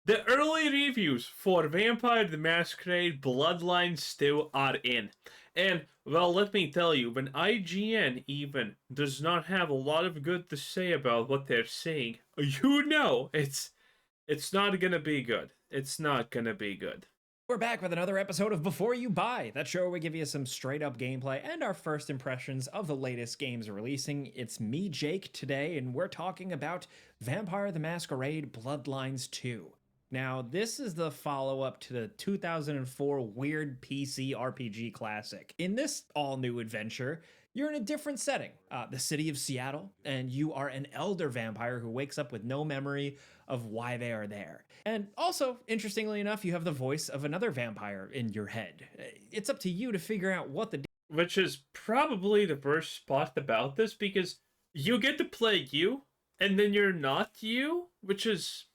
The early reviews for Vampire the Masquerade Bloodlines 2 are in. And, well, let me tell you, when IGN even does not have a lot of good to say about what they're saying, you know it's not gonna be good. It's not gonna be good. We're back with another episode of Before You Buy. That show where we give you some straight up gameplay and our first impressions of the latest games releasing. It's me, Jake, today, and we're talking about Vampire the Masquerade Bloodlines 2. Now, this is the follow up to the 2004 weird PC RPG classic. In this all new adventure, you're in a different setting, the city of Seattle, and you are an elder vampire who wakes up with no memory of why they are there. And also, interestingly enough, you have the voice of another vampire in your head. It's up to you to figure out what the Which is probably the worst spot about this because you get to play you, and then you're not you, which is.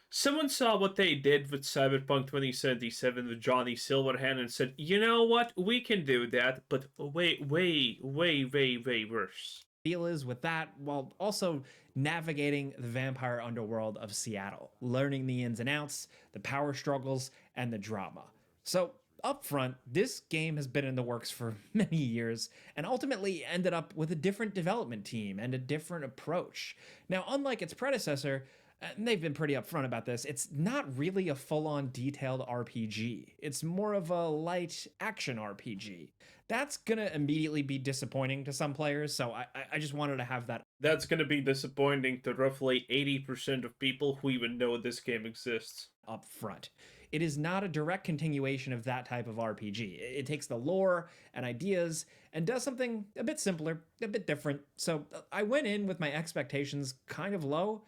Someone saw what they did with Cyberpunk 2077 with Johnny Silverhand and said, you know what, we can do that, but way worse. deal is with that, while also navigating the vampire underworld of Seattle, learning the ins and outs, the power struggles, and the drama. So, up front, this game has been in the works for many years and ultimately ended up with a different development team and a different approach. Now, unlike its predecessor, and they've been pretty upfront about this, it's not really a full-on detailed RPG. It's more of a light action RPG. That's gonna immediately be disappointing to some players, so I just wanted to have that That's gonna be disappointing to roughly 80% of people who even know this game exists. up front. It is not a direct continuation of that type of RPG. It takes the lore and ideas and does something a bit simpler, a bit different. So I went in with my expectations kind of low.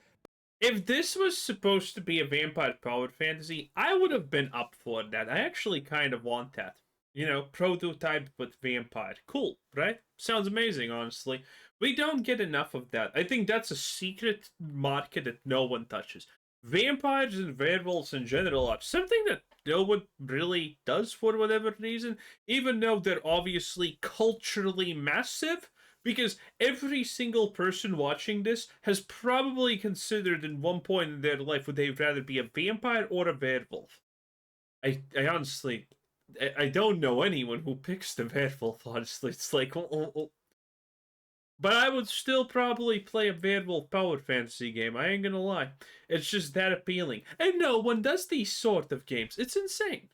If this was supposed to be a vampire powered fantasy, I would have been up for that. I actually kind of want that. You know, prototype with vampire. Cool, right? Sounds amazing, honestly. We don't get enough of that. I think that's a secret market that no one touches. Vampires and werewolves in general are something that no one really does for whatever reason, even though they're obviously culturally massive, because every single person watching this has probably considered in one point in their life would they rather be a vampire or a werewolf. I honestly, I don't know anyone who picks the werewolf, honestly. It's like, but I would still probably play a werewolf powered fantasy game. I ain't gonna lie. It's just that appealing. And no one does these sort of games. It's insane.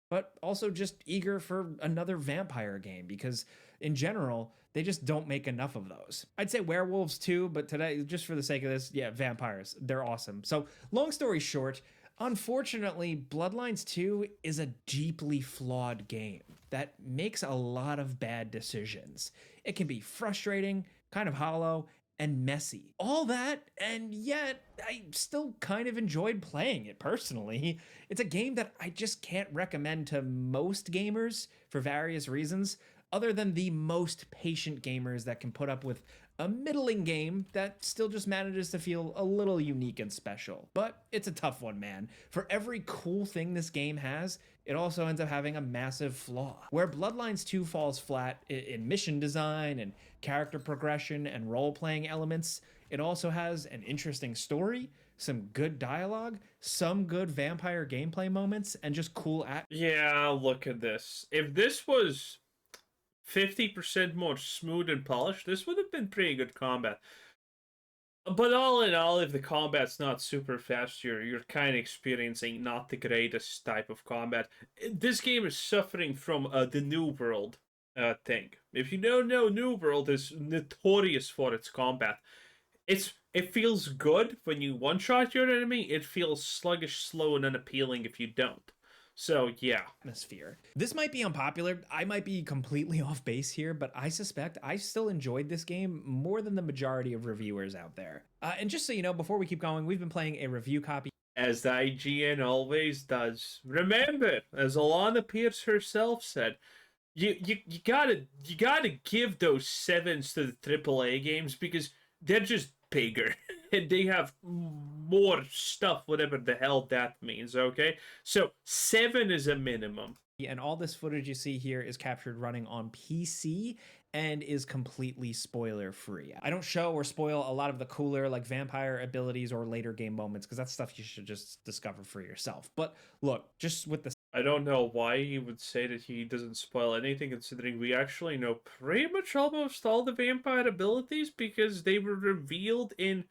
But also just eager for another vampire game because, in general, they just don't make enough of those. I'd say werewolves too, but today, just for the sake of this, yeah, vampires. They're awesome. So, long story short, unfortunately, Bloodlines 2 is a deeply flawed game that makes a lot of bad decisions. It can be frustrating, kind of hollow, and messy. All that, and yet I still kind of enjoyed playing it personally. It's a game that I just can't recommend to most gamers for various reasons, other than the most patient gamers that can put up with a middling game that still just manages to feel a little unique and special. But it's a tough one, man. For every cool thing this game has, it also ends up having a massive flaw. Where Bloodlines 2 falls flat in mission design and character progression and role-playing elements, it also has an interesting story, some good dialogue, some good vampire gameplay moments, and just cool Yeah, look at this. If this was 50% more smooth and polished, this would have been pretty good combat. But all in all, if the combat's not super fast, you're kind of experiencing not the greatest type of combat. This game is suffering from the New World thing. If you don't know, New World is notorious for its combat. It feels good when you one-shot your enemy. It feels sluggish, slow, and unappealing if you don't. So, yeah. atmosphere. This might be unpopular. I might be completely off base here, but I suspect I still enjoyed this game more than the majority of reviewers out there. And just so you know, before we keep going, we've been playing a review copy. As the IGN always does. Remember, as Alana Pierce herself said, you gotta give those sevens to the AAA games because they're just bigger and they have more stuff, whatever the hell that means. Okay, so 7 is a minimum. And all this footage you see here is captured running on PC and is completely spoiler free. I don't show or spoil a lot of the cooler like vampire abilities or later game moments because that's stuff you should just discover for yourself. But look, just with the I don't know why he would say that he doesn't spoil anything, considering we actually know pretty much almost all the vampire abilities because they were revealed in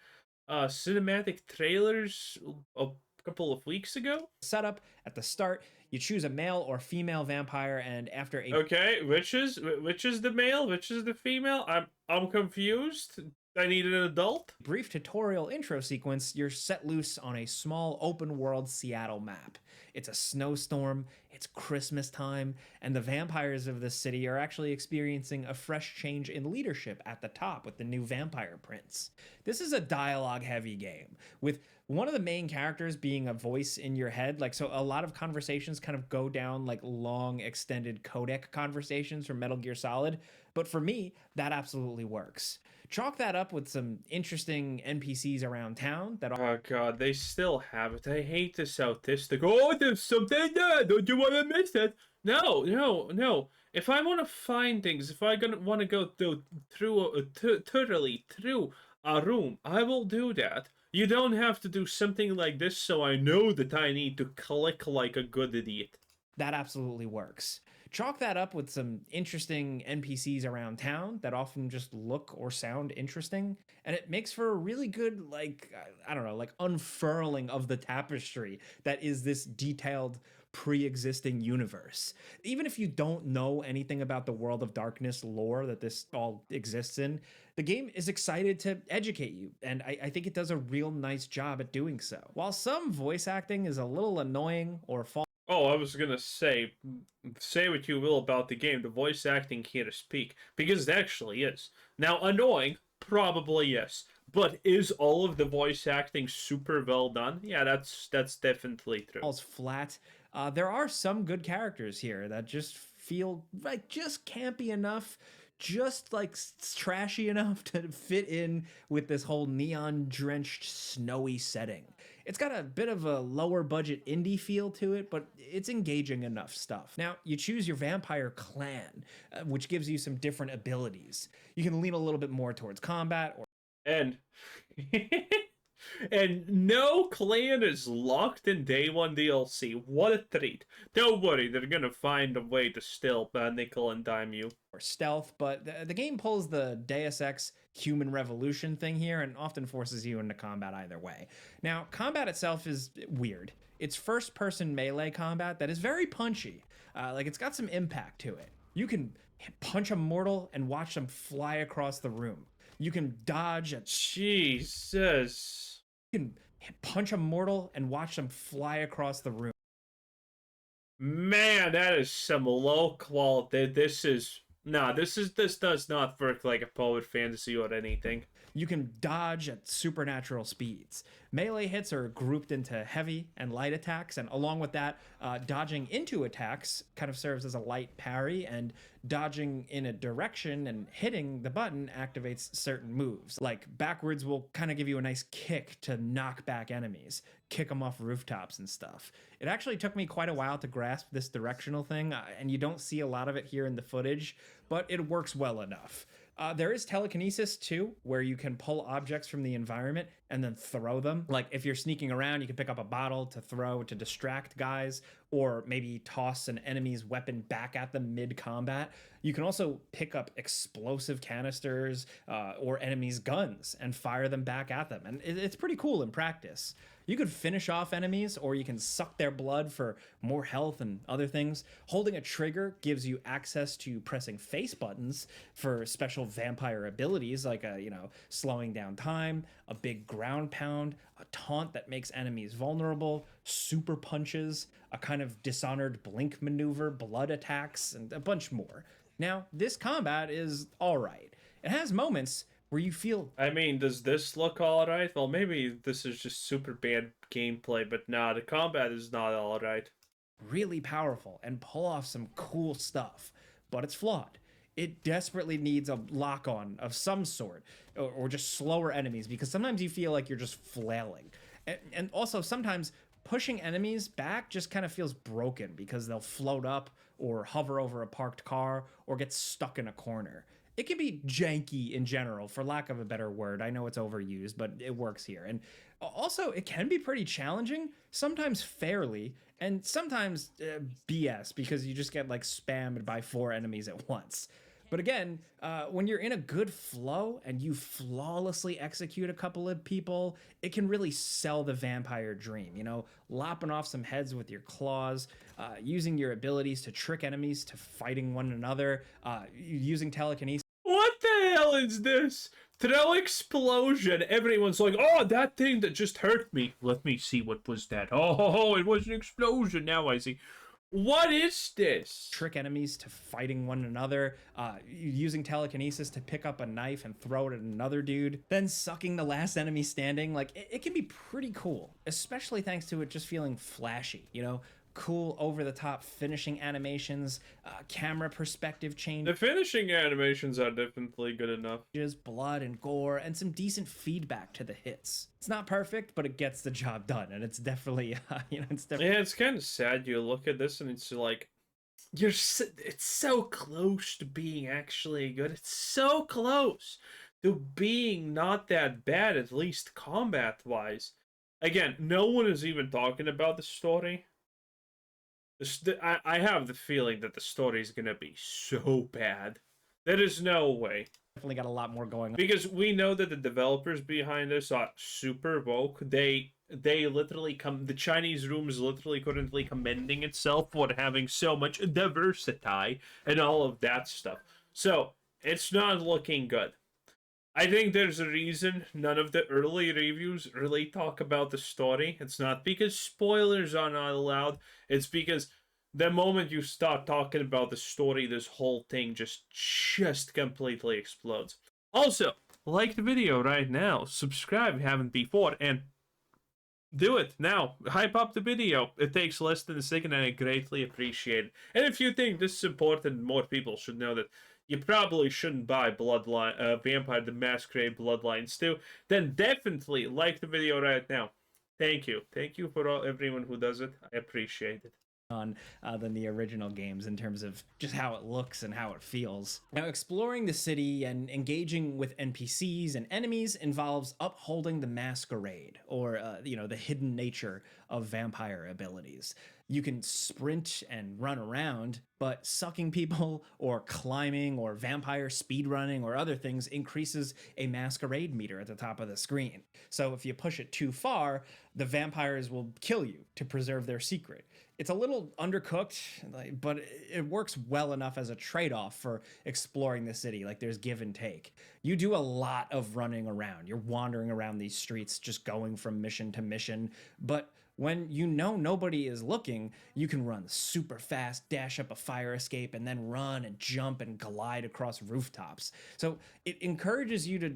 cinematic trailers a couple of weeks ago. setup at the start, you choose a male or female vampire, and after a Okay, which is the male, which is the female? I'm confused. I need an adult. brief tutorial intro sequence, you're set loose on a small open world Seattle map. It's a snowstorm, it's Christmas time, and the vampires of this city are actually experiencing a fresh change in leadership at the top with the new vampire prince. This is a dialogue heavy game with one of the main characters being a voice in your head. Like, so a lot of conversations kind of go down like long extended codec conversations from Metal Gear Solid. But for me, that absolutely works. Chalk that up with some interesting NPCs around town that Oh god, they still have it. I hate this autistic. Oh, there's something there. Don't you want to miss it? No, no, no. If I want to find things, if I want to go thoroughly through a room, I will do that. You don't have to do something like this so I know that I need to click like a good idiot. that absolutely works. Chalk that up with some interesting NPCs around town that often just look or sound interesting, and it makes for a really good, like, I don't know, like unfurling of the tapestry that is this detailed pre-existing universe. Even if you don't know anything about the World of Darkness lore that this all exists in, the game is excited to educate you, and I think it does a real nice job at doing so. While some voice acting is a little annoying or falls Oh, I was gonna say what you will about the game. The voice acting here to speak, because it actually is. Now, annoying, probably yes, but is all of the voice acting super well done? Yeah, that's definitely true. falls flat. There are some good characters here that just feel like just campy enough, just like trashy enough to fit in with this whole neon drenched snowy setting. It's got a bit of a lower budget indie feel to it, but it's engaging enough stuff. Now, you choose your vampire clan, which gives you some different abilities. You can lean a little bit more towards combat or And and no clan is locked in day one DLC. What a treat. Don't worry, they're gonna find a way to still nickel and dime you. stealth, but the game pulls the Deus Ex human revolution thing here and often forces you into combat either way. Now, combat itself is weird. It's first person melee combat that is very punchy. Like, it's got some impact to it. You can punch a mortal and watch them fly across the room. You can dodge at Jesus. You can punch a mortal and watch them fly across the room. Man, that is some low quality. This does not work like a poet fantasy or anything. You can dodge at supernatural speeds. Melee hits are grouped into heavy and light attacks, and along with that, dodging into attacks kind of serves as a light parry, and dodging in a direction and hitting the button activates certain moves. Like backwards will kind of give you a nice kick to knock back enemies, kick them off rooftops and stuff. It actually took me quite a while to grasp this directional thing, and you don't see a lot of it here in the footage, but it works well enough. There is telekinesis too, where you can pull objects from the environment and then throw them. Like if you're sneaking around, you can pick up a bottle to throw to distract guys, or maybe toss an enemy's weapon back at them mid-combat. You can also pick up explosive canisters or enemies' guns and fire them back at them. And it's pretty cool in practice. You could finish off enemies, or you can suck their blood for more health and other things. Holding a trigger gives you access to pressing face buttons for special vampire abilities, like slowing down time, a big ground pound, a taunt that makes enemies vulnerable, super punches, a kind of dishonored blink maneuver, blood attacks, and a bunch more. Now, this combat is all right. It has moments where you feel... I mean, does this look alright? Well, maybe this is just super bad gameplay, but nah, the combat is not alright. really powerful and pull off some cool stuff, but it's flawed. It desperately needs a lock-on of some sort, or just slower enemies, because sometimes you feel like you're just flailing. And also, sometimes pushing enemies back just kind of feels broken because they'll float up or hover over a parked car or get stuck in a corner. it can be janky in general, for lack of a better word. I know it's overused, but it works here. And also, it can be pretty challenging, sometimes fairly, and sometimes BS because you just get like spammed by 4 enemies at once. But again, when you're in a good flow and you flawlessly execute a couple of people, it can really sell the vampire dream. You know, lopping off some heads with your claws, using your abilities to trick enemies to fighting one another, using telekinesis. What the hell is this? Throw explosion. Everyone's like, oh, that thing that just hurt me. Let me see, what was that? Oh, it was an explosion. Now I see. What is this? Trick enemies to fighting one another, using telekinesis to pick up a knife and throw it at another dude, then sucking the last enemy standing. Like, it can be pretty cool, especially thanks to it just feeling flashy, you know? Cool over-the-top finishing animations, camera perspective change. The finishing animations are definitely good enough. Blood and gore, and some decent feedback to the hits. It's not perfect, but it gets the job done, and it's definitely, it's definitely... Yeah, it's kind of sad. You look at this and it's like, it's so close to being actually good. It's so close to being not that bad, at least combat-wise. Again, no one is even talking about the story. I have the feeling that the story is gonna be so bad. There is no way. Definitely got a lot more going on. Because we know that the developers behind this are super woke. They literally the Chinese room is literally currently commending itself for having so much diversity and all of that stuff. So, it's not looking good. I think there's a reason none of the early reviews really talk about the story. It's not because spoilers are not allowed. It's because the moment you start talking about the story, this whole thing just completely explodes. Also, like the video right now, subscribe if you haven't before, and do it now. Hype up the video. It takes less than a second, and I greatly appreciate it. And if you think this is important, more people should know that you probably shouldn't buy Vampire the Masquerade Bloodlines too, then definitely like the video right now. Thank you. Thank you for everyone who does it. I appreciate it. On than the original games in terms of just how it looks and how it feels. Now, exploring the city and engaging with NPCs and enemies involves upholding the masquerade, or the hidden nature of vampire abilities. You can sprint and run around, but sucking people or climbing or vampire speedrunning or other things increases a masquerade meter at the top of the screen. So if you push it too far, the vampires will kill you to preserve their secret. It's a little undercooked, but it works well enough as a trade-off for exploring the city. Like, there's give and take. You do a lot of running around. You're wandering around these streets, just going from mission to mission, but when you know nobody is looking, you can run super fast, dash up a fire escape, and then run and jump and glide across rooftops. So it encourages you to,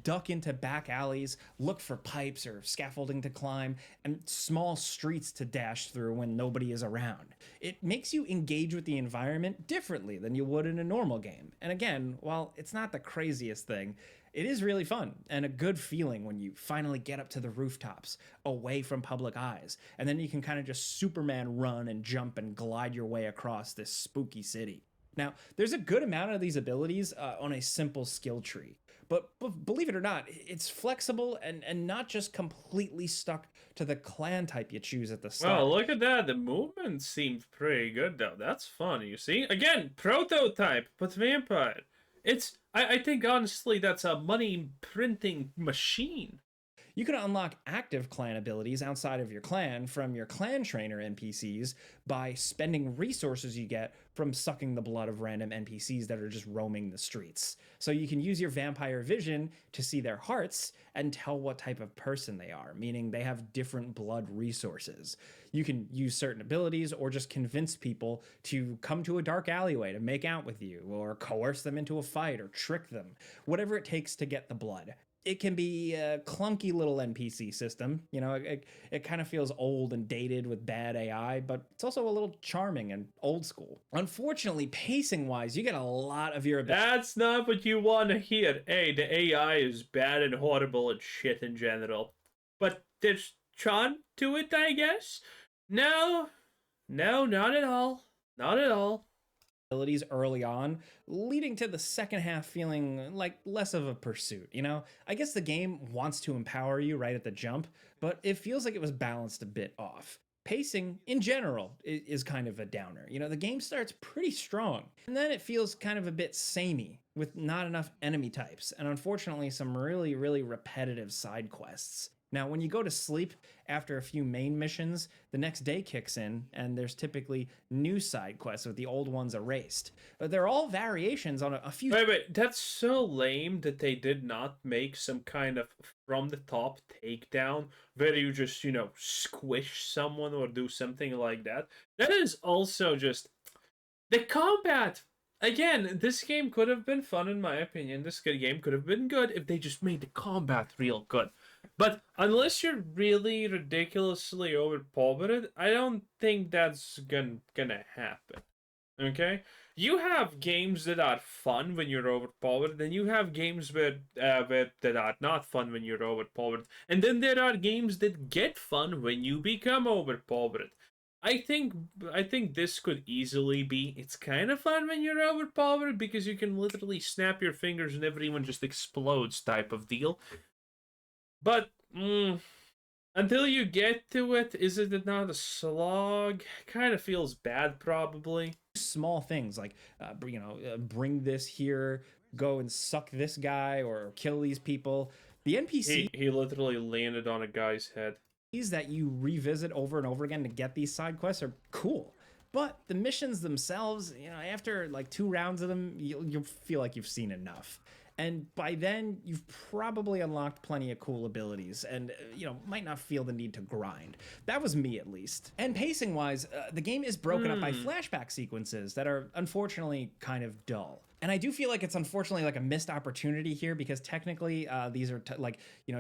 duck into back alleys, look for pipes or scaffolding to climb, and small streets to dash through when nobody is around. It makes you engage with the environment differently than you would in a normal game. And again, while it's not the craziest thing, it is really fun and a good feeling when you finally get up to the rooftops, away from public eyes, and then you can kind of just Superman run and jump and glide your way across this spooky city. Now, there's a good amount of these abilities on a simple skill tree, but believe it or not, it's flexible and not just completely stuck to the clan type you choose at the start. Well, look at that. The movement seems pretty good, though. That's fun, you see? Again, prototype, but vampire. I think, honestly, that's a money printing machine. You can unlock active clan abilities outside of your clan from your clan trainer NPCs by spending resources you get from sucking the blood of random NPCs that are just roaming the streets. So you can use your vampire vision to see their hearts and tell what type of person they are, meaning they have different blood resources. You can use certain abilities or just convince people to come to a dark alleyway to make out with you, or coerce them into a fight, or trick them, whatever it takes to get the blood. It can be a clunky little NPC system. It kind of feels old and dated with bad AI, but it's also a little charming and old school. Unfortunately, pacing-wise, you get a lot of your abilities. That's not what you want to hear. Hey, the AI is bad and horrible and shit in general. But there's charm to it, I guess? No, not at all. Not at all. abilities early on, leading to the second half feeling like less of a pursuit, you know? I guess the game wants to empower you right at the jump, but it feels like it was balanced a bit off. Pacing in general is kind of a downer. You know, the game starts pretty strong, and then it feels kind of a bit samey with not enough enemy types, and unfortunately, some really, really repetitive side quests. Now, when you go to sleep after a few main missions, the next day kicks in, and there's typically new side quests with the old ones erased. But they're all variations on a few. Wait, that's so lame that they did not make some kind of from the top takedown where you just, squish someone or do something like that. That is also just the combat. Again, this game could have been fun in my opinion. This game could have been good if they just made the combat real good. But unless you're really ridiculously overpowered, I don't think that's gonna happen. Okay? You have games that are fun when you're overpowered, then you have games that are not fun when you're overpowered, and then there are games that get fun when you become overpowered. I think I think this could easily be. It's kind of fun when you're overpowered because you can literally snap your fingers and everyone just explodes type of deal. But until you get to it, is it not a slog? Kind of feels bad, probably. Small things like, bring this here, go and suck this guy, or kill these people. The NPCs He literally landed on a guy's head. that you revisit over and over again to get these side quests are cool. But the missions themselves, after like 2 rounds of them, you'll feel like you've seen enough. And by then, you've probably unlocked plenty of cool abilities and, might not feel the need to grind. That was me, at least. And pacing-wise, the game is broken up by flashback sequences that are unfortunately kind of dull. And I do feel like it's unfortunately like a missed opportunity here because technically these are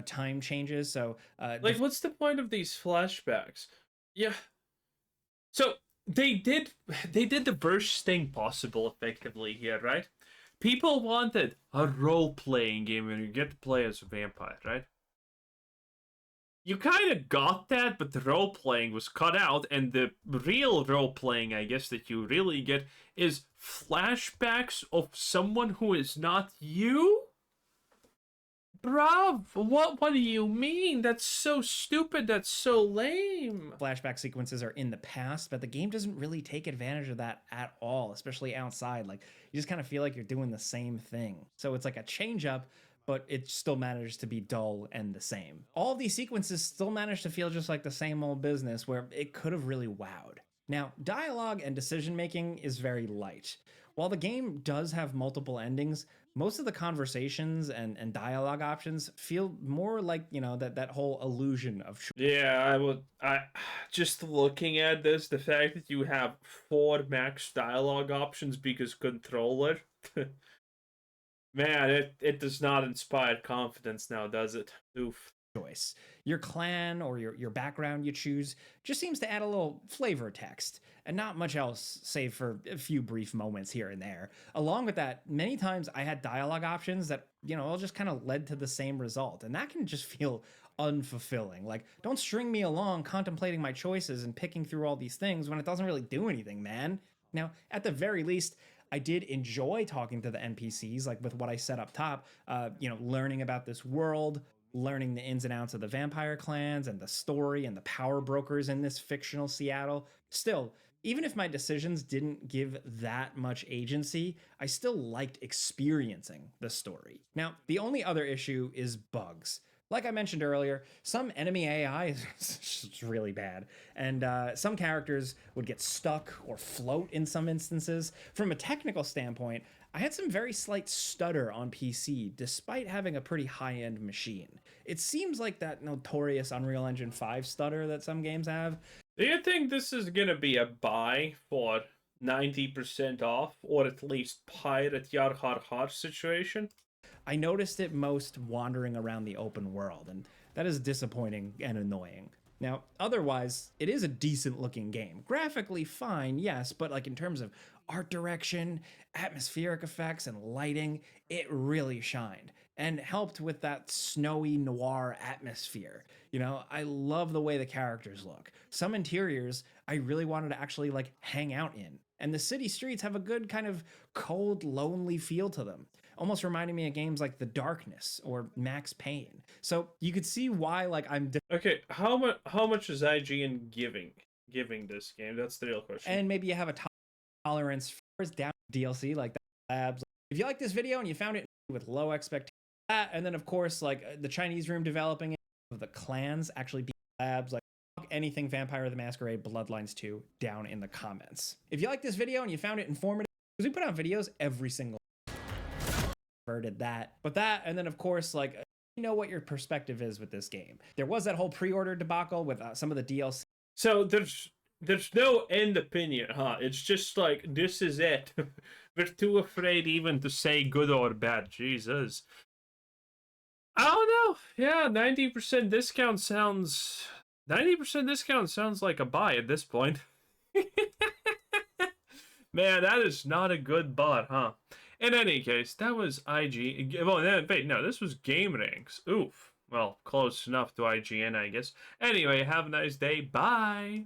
time changes. So what's the point of these flashbacks? Yeah. So they did the worst thing possible effectively here, right? People wanted a role-playing game where you get to play as a vampire, right? You kind of got that, but the role-playing was cut out, and the real role-playing, I guess, that you really get is flashbacks of someone who is not you? Bruv, what do you mean? That's so stupid, that's so lame. Flashback sequences are in the past, but the game doesn't really take advantage of that at all, especially outside. Like, you just kind of feel like you're doing the same thing. So it's like a change up, but it still manages to be dull and the same. All of these sequences still manage to feel just like the same old business where it could have really wowed. Now, dialogue and decision making is very light. While the game does have multiple endings, most of the conversations and dialogue options feel more like, that whole illusion of Yeah, I just looking at this, the fact that you have 4 max dialogue options because controller, man, it does not inspire confidence now, does it? Oof. choice. Your clan or your background you choose just seems to add a little flavor text and not much else save for a few brief moments here and there. Along with that, many times I had dialogue options that, all just kind of led to the same result. And that can just feel unfulfilling. Like, don't string me along contemplating my choices and picking through all these things when it doesn't really do anything, man. Now, at the very least, I did enjoy talking to the NPCs, like with what I said up top, learning about this world, learning the ins and outs of the vampire clans and the story and the power brokers in this fictional Seattle. Still, even if my decisions didn't give that much agency, I still liked experiencing the story. Now, the only other issue is bugs. Like I mentioned earlier, some enemy AI is really bad, and some characters would get stuck or float in some instances. From a technical standpoint, I had some very slight stutter on PC despite having a pretty high-end machine. It seems like that notorious Unreal Engine 5 stutter that some games have. Do you think this is gonna be a buy for 90% off, or at least pirate yar har har situation? I noticed it most wandering around the open world, and that is disappointing and annoying. Now, otherwise, it is a decent looking game. Graphically fine, yes, but like in terms of art direction, atmospheric effects, and lighting, it really shined and helped with that snowy noir atmosphere. I love the way the characters look. Some interiors I really wanted to actually like hang out in. and the city streets have a good kind of cold, lonely feel to them, almost reminding me of games like The Darkness or Max Payne. So you could see why, like, Okay, how much is IGN giving this game? That's the real question. and maybe you have a tolerance for down DLC like that. Labs. If you like this video and you found it with low expectations, and then of course like the Chinese room developing it, the clans actually being labs, like anything Vampire the Masquerade Bloodlines 2 down in the comments. If you like this video and you found it informative, because we put out videos every single did that, but that, and then of course like you know what your perspective is with this game. There was that whole pre-order debacle with some of the DLC. So there's no end opinion, huh? It's just like, this is it. We're too afraid even to say good or bad. Jesus. I don't know. Yeah, 90% discount sounds... 90% discount sounds like a buy at this point. Man, that is not a good bot, huh? In any case, that was IG... Well, wait, no, this was Game Ranks. Oof. Well, close enough to IGN, I guess. Anyway, have a nice day. Bye!